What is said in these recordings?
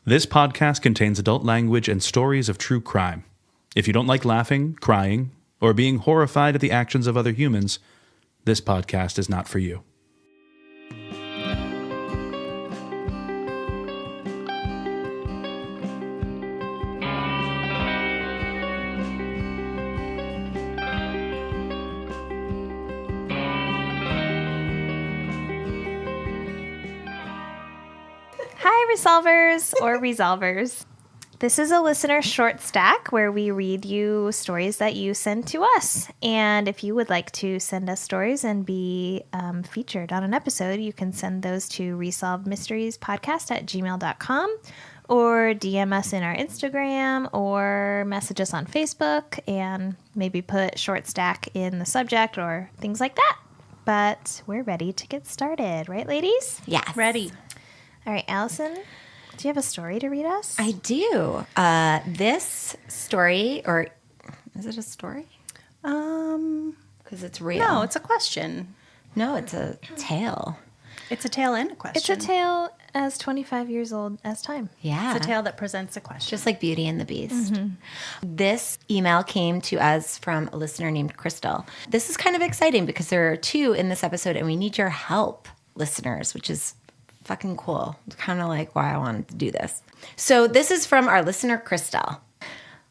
This podcast contains adult language and stories of true crime. If you don't like laughing, crying, or being horrified at the actions of other humans, this podcast is not for you. Hi, Resolvers or Resolvers. This is a listener short stack where we read you stories that you send to us. And if you would like to send us stories and be featured on an episode, you can send those to resolvedmysteriespodcast@gmail.com or DM us in our Instagram or message us on Facebook and maybe put short stack in the subject or things like that. But we're ready to get started, right, ladies? Yes. Ready. All right, Allison, do you have a story to read us? I do. This story, or is it a story? Because it's real. No, it's a question. No, it's a tale. It's a tale and a question. It's a tale as 25 years old as time. Yeah. It's a tale that presents a question. Just like Beauty and the Beast. Mm-hmm. This email came to us from a listener named Crystal. This is kind of exciting because there are two in this episode, and we need your help, listeners, which is fucking cool. It's kind of like why I wanted to do this. So this is from our listener, Crystal.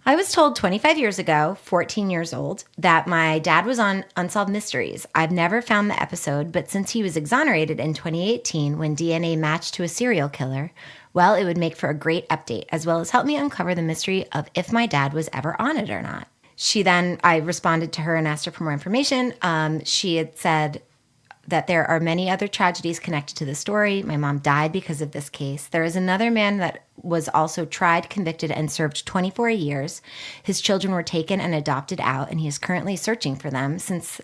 I was told 25 years ago, 14 years old, that my dad was on Unsolved Mysteries. I've never found the episode, but since he was exonerated in 2018 when DNA matched to a serial killer, well, it would make for a great update, as well as help me uncover the mystery of if my dad was ever on it or not. I responded to her and asked her for more information. She had said that there are many other tragedies connected to the story. My mom died because of this case. There is another man that was also tried, convicted, and served 24 years. His children were taken and adopted out, and he is currently searching for them since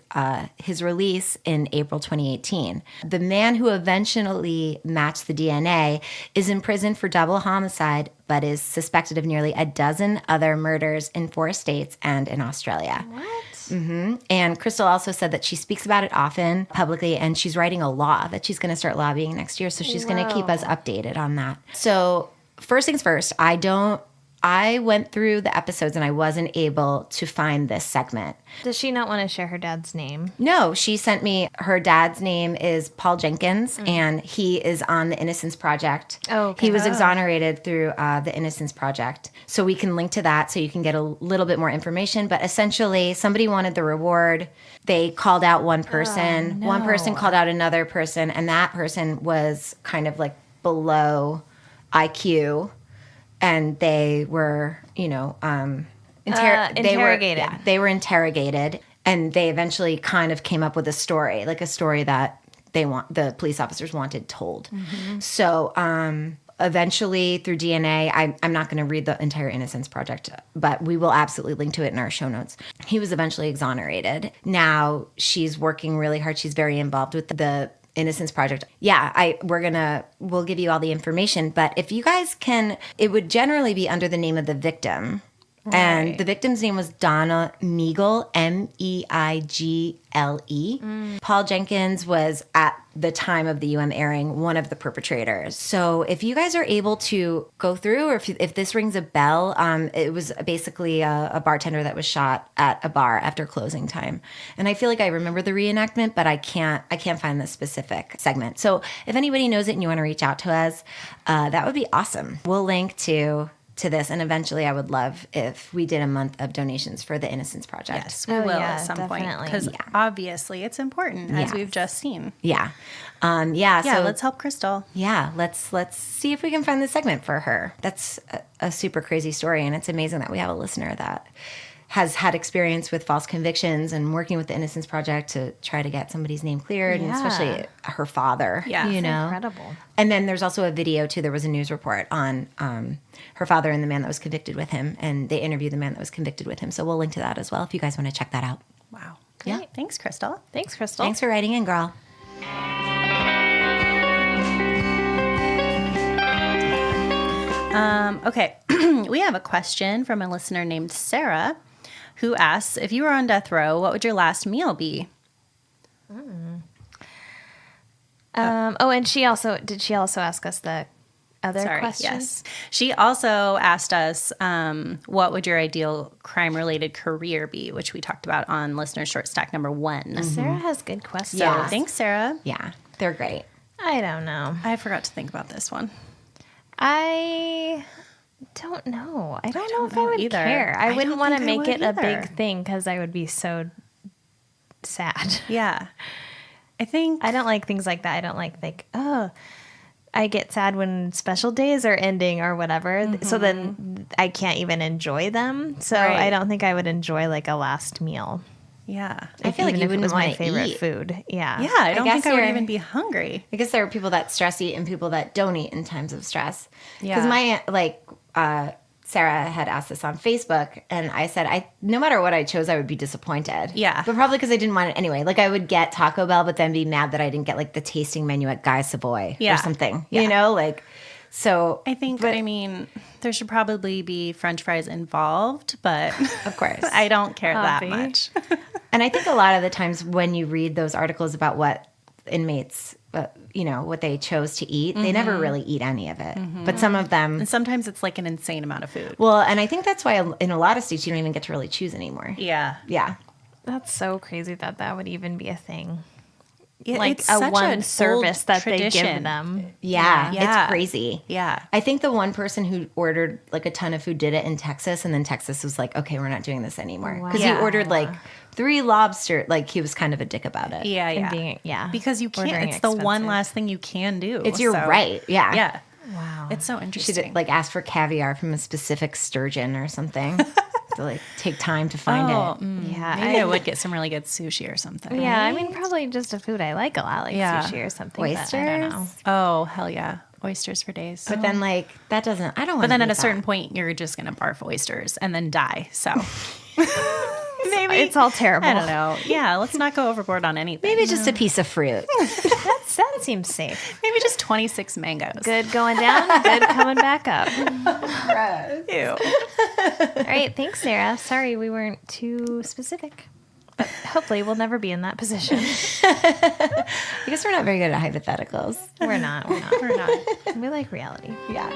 his release in April 2018. The man who eventually matched the DNA is in prison for double homicide, but is suspected of nearly a dozen other murders in 4 states and in Australia. What? Mm-hmm. And Crystal also said that she speaks about it often publicly, and she's writing a law that she's going to start lobbying next year. So she's going to keep us updated on that. So first things first, I went through the episodes and I wasn't able to find this segment. Does she not want to share her dad's name? No, she sent me, her dad's name is Paul Jenkins, and he is on the Innocence Project. Oh, okay. He was exonerated through the Innocence Project. So we can link to that so you can get a little bit more information. But essentially, somebody wanted the reward. They called out one person. No. One person called out another person, and that person was kind of below IQ. And they were, interrogated. They were interrogated, and they eventually kind of came up with a story that the police officers wanted told. Mm-hmm. So eventually, through DNA, I'm not going to read the entire Innocence Project, but we will absolutely link to it in our show notes. He was eventually exonerated. Now she's working really hard. She's very involved with the Innocence Project. Yeah, we'll give you all the information, but if you guys can, it would generally be under the name of the victim. Right. And the victim's name was Donna Meagle, Meigle. Paul Jenkins was, at the time of the airing, one of the perpetrators. So if you guys are able to go through, or if this rings a bell, it was basically a bartender that was shot at a bar after closing time. And I feel like I remember the reenactment, but I can't find the specific segment. So if anybody knows it and you want to reach out to us, that would be awesome. We'll link to this, and eventually I would love if we did a month of donations for the Innocence Project. Yes, we will at some point, because obviously it's important, as we've just seen. Yeah. So let's help Crystal. Yeah, let's see if we can find the segment for her. That's a super crazy story, and it's amazing that we have a listener that has had experience with false convictions and working with the Innocence Project to try to get somebody's name cleared, and especially her father. Yeah, incredible. And then there's also a video too. There was a news report on her father and the man that was convicted with him, and they interviewed the man that was convicted with him. So we'll link to that as well if you guys want to check that out. Wow. Yeah. Great. Thanks, Crystal. Thanks, Crystal. Thanks for writing in, girl. Okay, we have a question from a listener named Sarah, who asks, if you were on death row, what would your last meal be? And did she also ask us the other question? Yes. She also asked us, what would your ideal crime-related career be, which we talked about on listener short stack number 1. Sarah has good questions. Yeah. Thanks, Sarah. Yeah, they're great. I don't know. I forgot to think about this one. I don't know. I don't know if I know would either. care. I wouldn't don't want to think I make would it a big either. thing because I would be so sad. Yeah. I think I don't like things like that. I don't like, oh, I get sad when special days are ending or whatever. So then I can't even enjoy them. So Right. I don't think I would enjoy like a last meal. yeah. I feel like Even you if it was wouldn't my want to favorite eat. food. Yeah. Yeah, I don't guess think I would you're- even be hungry. I guess there are people that stress eat and people that don't eat in times of stress. Because Yeah. Sarah had asked this on Facebook, and I said, no matter what I chose, I would be disappointed. Yeah. But probably because I didn't want it anyway. Like, I would get Taco Bell, but then be mad that I didn't get, like, the tasting menu at Guy Savoy Yeah. or something. Yeah. You know? Like, so. I think, but, I mean, there should probably be French fries involved, but of course. I don't care that Coffee. much. And I think a lot of the times when you read those articles about what inmates, what they chose to eat, they never really eat any of it. But some of them. And sometimes it's like an insane amount of food. Well, and I think that's why in a lot of states you don't even get to really choose anymore. Yeah. Yeah. That's so crazy that would even be a thing. It- Like it's a such one an service old that they give tradition. them. Yeah, Yeah. it's crazy. Yeah. I think the one person who ordered like a ton of food did it in Texas, and then Texas was like, okay, we're not doing this anymore. Because Wow. he ordered like 3 lobster, like he was kind of a dick about it. Yeah, yeah. Because you can't. Ordering It's the one expensive. last thing you can do. It's your so- right. Yeah. Yeah. Wow. It's so She interesting. did like ask for caviar from a specific sturgeon or something to like take time to find it. Yeah. Maybe I would get some really good sushi or something. Yeah, I mean, probably just a food I like a lot, like Yeah. sushi or something. But I don't know. Oysters? Oh, hell yeah. Oysters for days. But then like that doesn't. I don't. But then at a certain point, you're just going to barf oysters and then die. So maybe It's all terrible. I don't know. Yeah, let's not go overboard on anything. maybe just a piece of fruit. That seems safe. Maybe just 26 mangoes. Good going down, good coming back up. Ew. All right, thanks, Sarah. Sorry we weren't too specific. But hopefully we'll never be in that position. I guess we're not very good at hypotheticals. We're not. We're not. We're not. We like reality. Yeah.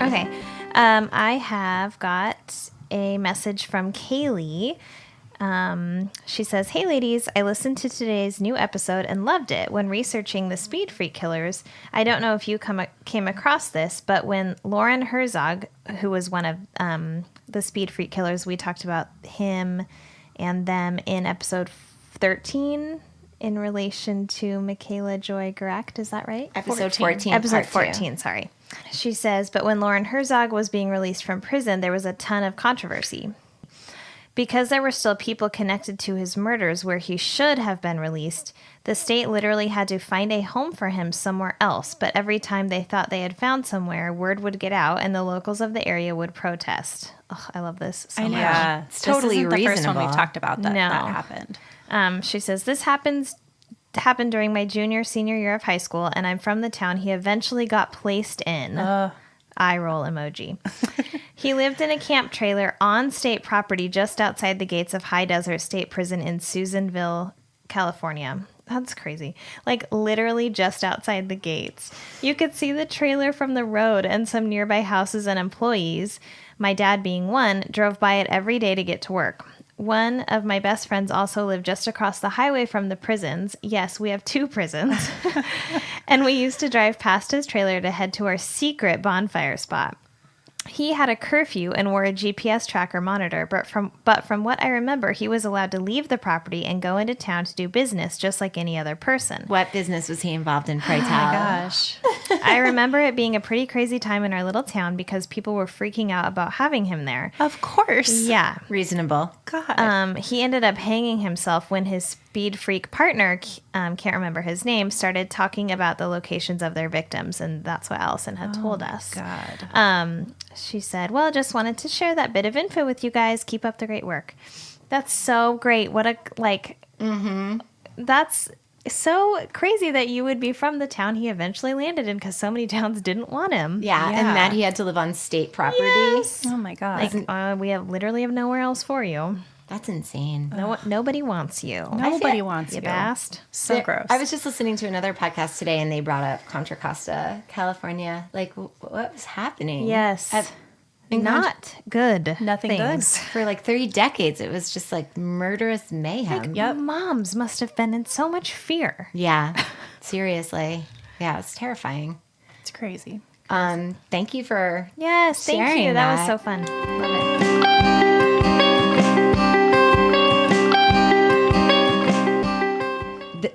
Okay. I have got a message from Kaylee. She says, "Hey ladies, I listened to today's new episode and loved it. When researching the Speed Freak killers, I don't know if you came across this, but when Loren Herzog, who was one of the Speed Freak killers, we talked about him and them in episode 13 in relation to Michaela Joy Garecht. Is that right? Episode 14. Episode part 14, sorry. She says, but when Loren Herzog was being released from prison, there was a ton of controversy. Because there were still people connected to his murders where he should have been released, the state literally had to find a home for him somewhere else. But every time they thought they had found somewhere, word would get out and the locals of the area would protest. Oh, I love this so much. Yeah. It's totally This isn't the first one reasonable. we've talked about that No. happened. She says, this happened during my senior year of high school, and I'm from the town he eventually got placed in. Eye roll emoji. He lived in a camp trailer on state property just outside the gates of High Desert State Prison in Susanville, California. That's crazy. Like literally just outside the gates. You could see the trailer from the road, and some nearby houses and employees, my dad being one, drove by it every day to get to work. One of my best friends also lived just across the highway from the prisons. Yes, we have 2 prisons. And we used to drive past his trailer to head to our secret bonfire spot. He had a curfew and wore a GPS tracker monitor, but from what I remember, he was allowed to leave the property and go into town to do business just like any other person. What business was he involved in, pray tell? Gosh. I remember it being a pretty crazy time in our little town because people were freaking out about having him there. Of course. Yeah. Reasonable. God. He ended up hanging himself when his speed freak partner, can't remember his name, started talking about the locations of their victims, and that's what Allison had told us. God. She said, well, just wanted to share that bit of info with you guys. Keep up the great work. That's so great. What a, that's so crazy that you would be from the town he eventually landed in because so many towns didn't want him. Yeah, Yeah. and that he had to live on state property. Yes. Oh my God. Like, we have literally have nowhere else for you. That's insane. Nobody wants you. Nobody wants You you. bast. So gross. I was just listening to another podcast today, and they brought up Contra Costa, California. Like, what was happening? Yes. in Not good. Nothing things. good. For like 3 decades, it was just like murderous mayhem. Like, moms must have been in so much fear. Yeah, seriously. Yeah, it's terrifying. It's crazy. Thank you for Yes, thank sharing you. That was that. so fun. Love it.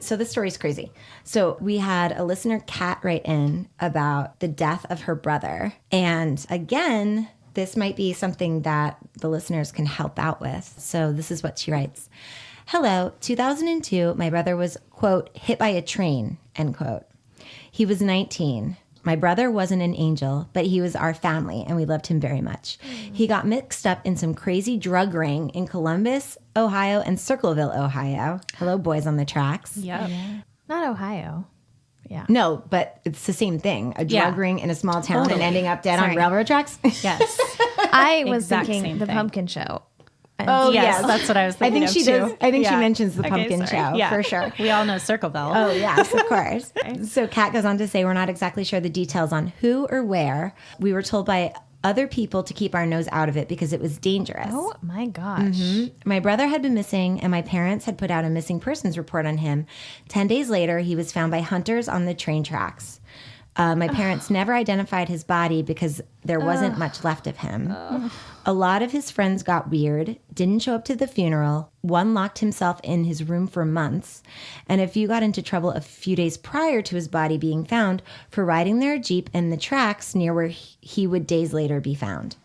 So this story's crazy. So we had a listener, Kat, write in about the death of her brother. And again, this might be something that the listeners can help out with. So this is what she writes. Hello, 2002, my brother was, quote, hit by a train, end quote. He was 19. My brother wasn't an angel, but he was our family, and we loved him very much. He got mixed up in some crazy drug ring in Columbus, Ohio, and Circleville, Ohio. Hello, boys on the tracks. Yep. Not Ohio. Yeah. No, but it's the same thing. A drug ring in a small town Totally. and ending up dead on Sorry. railroad tracks. Yes. I was Exact thinking same the thing. pumpkin show. Oh, yes, that's what I was I thinking think of she too. does. I think she Yeah. mentions the Okay, pumpkin sorry. show Yeah. for sure. We all know Circleville. Oh, yes, of course. So Kat goes on to say, we're not exactly sure the details on who or where. We were told by other people to keep our nose out of it because it was dangerous. Oh my gosh. My brother had been missing, and my parents had put out a missing persons report on him. 10 days later, he was found by hunters on the train tracks. My parents never identified his body because there wasn't much left of him. A lot of his friends got weird, didn't show up to the funeral. One locked himself in his room for months. And a few got into trouble a few days prior to his body being found for riding their Jeep in the tracks near where he would days later be found.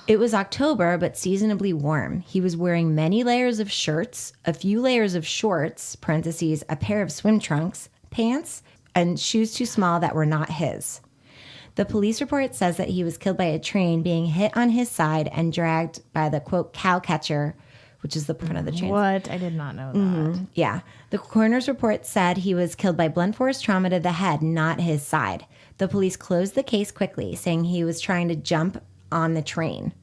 It was October, but seasonably warm. He was wearing many layers of shirts, a few layers of shorts, parentheses, a pair of swim trunks, pants, and shoes too small that were not his. The police report says that he was killed by a train being hit on his side and dragged by the, quote, cow catcher, which is the front of the train. What? I did not know that. Yeah. The coroner's report said he was killed by blunt force trauma to the head, not his side. The police closed the case quickly, saying he was trying to jump on the train.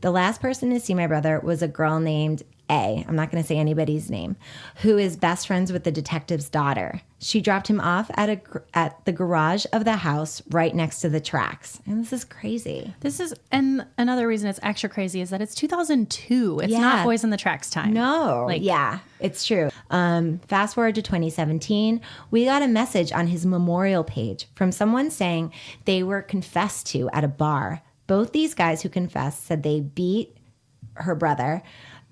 The last person to see my brother was a girl named A, I'm not going to say anybody's name, who is best friends with the detective's daughter. She dropped him off at the garage of the house right next to the tracks. And this is crazy. This is, and another reason it's extra crazy is that it's 2002. It's Yeah. not Boys in the Tracks time. No. Yeah, it's true. Fast forward to 2017, we got a message on his memorial page from someone saying they were confessed to at a bar. Both these guys who confessed said they beat her brother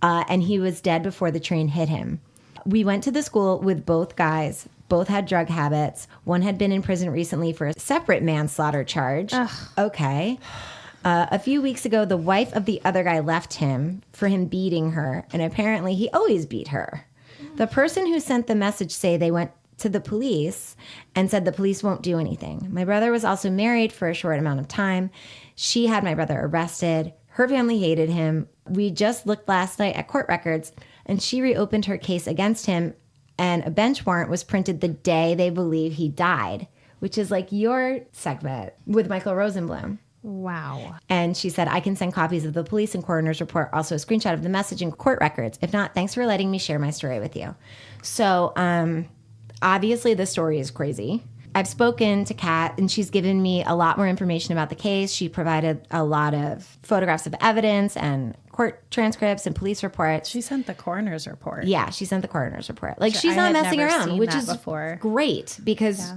and he was dead before the train hit him. We went to the school with both guys. Both had drug habits. One had been in prison recently for a separate manslaughter charge. Okay. A few weeks ago, the wife of the other guy left him for him beating her, and apparently he always beat her. The person who sent the message say they went to the police and said the police won't do anything. My brother was also married for a short amount of time. She had my brother arrested. Her family hated him. We just looked last night at court records, and she reopened her case against him, and a bench warrant was printed the day they believe he died, which is like your segment with Michael Rosenblum. Wow. And she said, I can send copies of the police and coroner's report, also a screenshot of the message and court records. If not, thanks for letting me share my story with you. So obviously the story is crazy. I've spoken to Kat, and she's given me a lot more information about the case. She provided a lot of photographs of evidence and court transcripts and police reports. She sent the coroner's report. Yeah, she sent the coroner's report. Like, Which she's I not had messing never around, seen which that is before. great because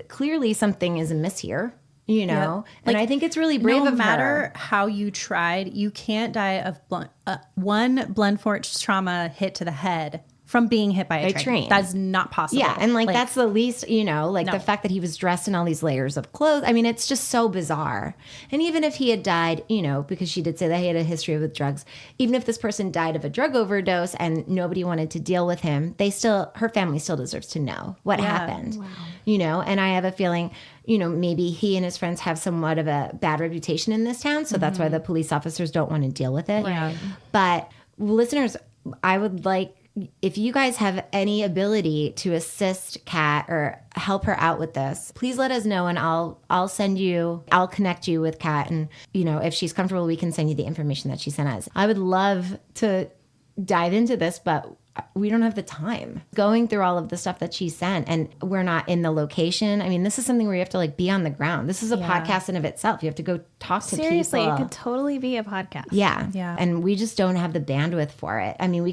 clearly something is amiss here, you know? And I think it's really brave no of matter her. how you tried, you can't die of one blunt force trauma hit to the head from being hit by a train. That's not possible. Yeah, and like that's the least, you know, like No. the fact that he was dressed in all these layers of clothes. I mean, it's just so bizarre. And even if he had died, you know, because she did say that he had a history with drugs, even if this person died of a drug overdose and nobody wanted to deal with him, her family still deserves to know what happened. Wow. You know, and I have a feeling, you know, maybe he and his friends have somewhat of a bad reputation in this town, so that's why the police officers don't want to deal with it. Right. But listeners, I would like, if you guys have any ability to assist Kat or help her out with this, please let us know, and I'll connect you with Kat, and you know, if she's comfortable, we can send you the information that she sent us. I would love to dive into this, but we don't have the time going through all of the stuff that she sent, and we're not in the location. I mean, this is something where you have to like be on the ground. This is a podcast in of itself. You have to go talk to people. Seriously, it could totally be a podcast. Yeah. Yeah. And we just don't have the bandwidth for it. I mean, we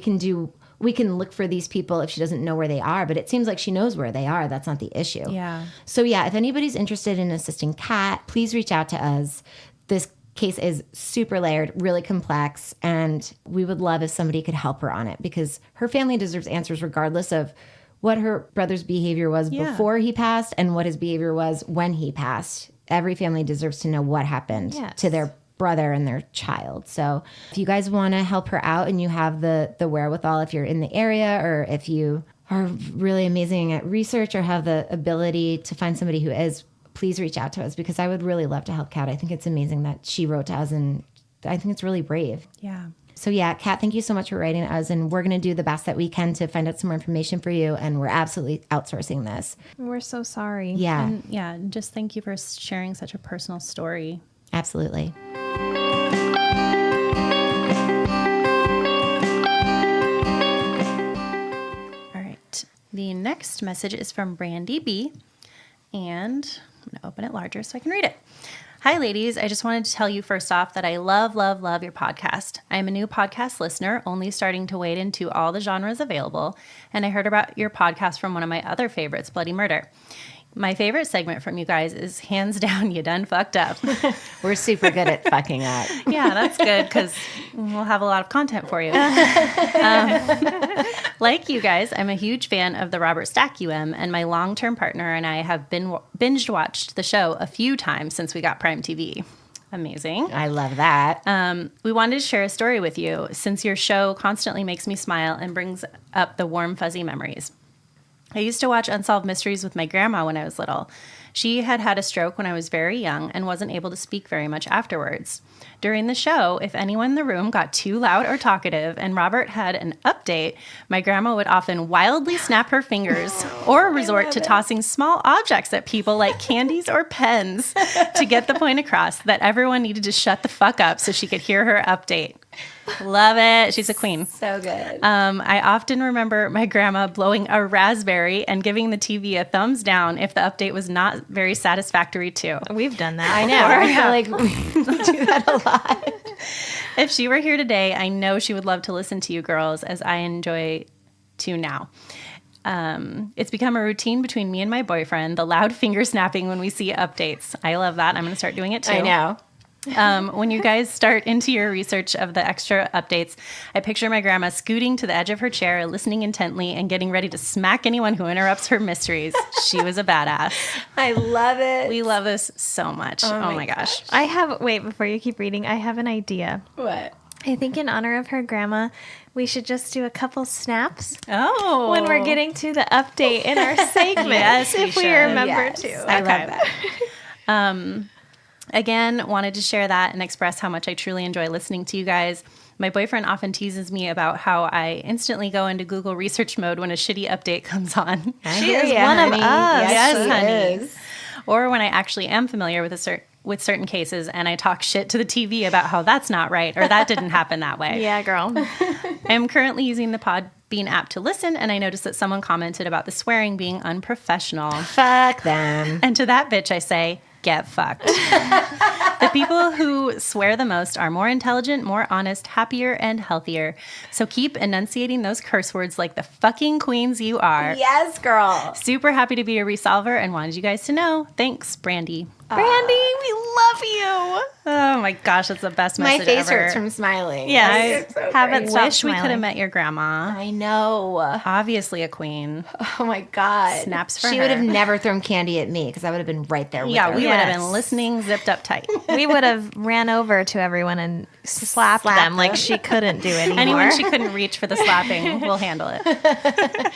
can look for these people if she doesn't know where they are, but it seems like she knows where they are. That's not the issue. Yeah. So yeah, if anybody's interested in assisting Kat, please reach out to us. This case is super layered, really complex, and we would love if somebody could help her on it, because her family deserves answers regardless of what her brother's behavior was before he passed and what his behavior was when he passed. Every family deserves to know what happened to their brother and their child. So if you guys want to help her out and you have the wherewithal, if you're in the area or if you are really amazing at research or have the ability to find somebody who is, please reach out to us, because I would really love to help Kat. I think it's amazing that she wrote to us, and I think it's really brave. Yeah. So yeah, Kat, thank you so much for writing to us, and we're going to do the best that we can to find out some more information for you, and we're absolutely outsourcing this. We're so sorry. Yeah, And yeah, just thank you for sharing such a personal story. absolutely. All right. The next message is from Brandy B. And I'm going to open it larger so I can read it. Hi, ladies. I just wanted to tell you first off that I love, love, love your podcast. I am a new podcast listener, only starting to wade into all the genres available. And I heard about your podcast from one of my other favorites, Bloody Murder. My favorite segment from you guys is hands down, you done fucked up. We're super good at fucking up. Yeah, that's good because we'll have a lot of content for you. Like you guys, I'm a huge fan of the Robert Stack UM, and my long-term partner and I have binge watched the show a few times since we got Prime TV. Amazing. I love that. We wanted to share a story with you since your show constantly makes me smile and brings up the warm, fuzzy memories. I used to watch Unsolved Mysteries with my grandma when I was little. She had had a stroke when I was very young and wasn't able to speak very much afterwards. During the show, if anyone in the room got too loud or talkative and Robert had an update, my grandma would often wildly snap her fingers or resort to tossing small objects at people like candies or pens to get the point across that everyone needed to shut the fuck up so she could hear her update. Love it. She's a queen. So good. I often remember my grandma blowing a raspberry and giving the TV a thumbs down if the update was not very satisfactory too. We've done that. I know. I feel like we do that a lot. If she were here today, I know she would love to listen to you girls as I enjoy to now. It's become a routine between me and my boyfriend, the loud finger snapping when we see updates. I love that. I'm going to start doing it too. I know. When you guys start into your research of the extra updates, I picture my grandma scooting to the edge of her chair, listening intently, and getting ready to smack anyone who interrupts her mysteries. She was a badass. I love it. We love this so much. Oh my gosh. Wait, before you keep reading, I have an idea. What? I think in honor of her grandma, we should just do a couple snaps Oh. when we're getting to the update in our segment. Yes, we if we should. remember Yes. to. I Okay. love that. Again, wanted to share that and express how much I truly enjoy listening to you guys. My boyfriend often teases me about how I instantly go into Google research mode when a shitty update comes on. She is one of us. Yes, she honey. is. Or when I actually am familiar with with certain cases and I talk shit to the TV about how that's not right or that didn't happen that way. Yeah, girl. I'm currently using the Podbean app to listen, and I noticed that someone commented about the swearing being unprofessional. Fuck them. And to that bitch, I say, get fucked. The people who swear the most are more intelligent, more honest, happier, and healthier. So keep enunciating those curse words like the fucking queens you are. Yes, girl. Super happy to be a resolver and wanted you guys to know. Thanks, Brandy. Brandy, we love you. Oh my gosh, that's the best My message face ever. hurts from smiling. Yes. It's so Haven't great. stopped Wish we could have smiling. met your grandma. I know. Obviously a queen. Oh my God. Snaps for She her. would have never thrown candy at me because I would have been right there with Yeah, her. we would have Yes. been listening zipped up tight. We would have ran over to everyone and slapped Slapped them like them. she couldn't do anymore. Anyone she couldn't reach for the slapping, we'll handle it.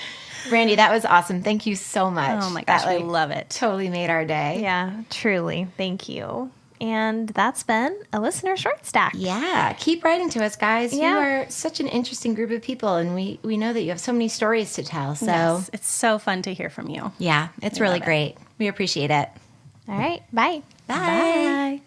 Randy, that was awesome. Thank you so much. Oh my gosh, That, we love it. totally made our day. Yeah, truly. Thank you. And that's been a listener short stack. Yeah, keep writing to us, guys. Yeah. You are such an interesting group of people, and we know that you have so many stories to tell. So, Yes, it's so fun to hear from you. yeah, it's really great. We appreciate it. All right. Bye. Bye. Bye.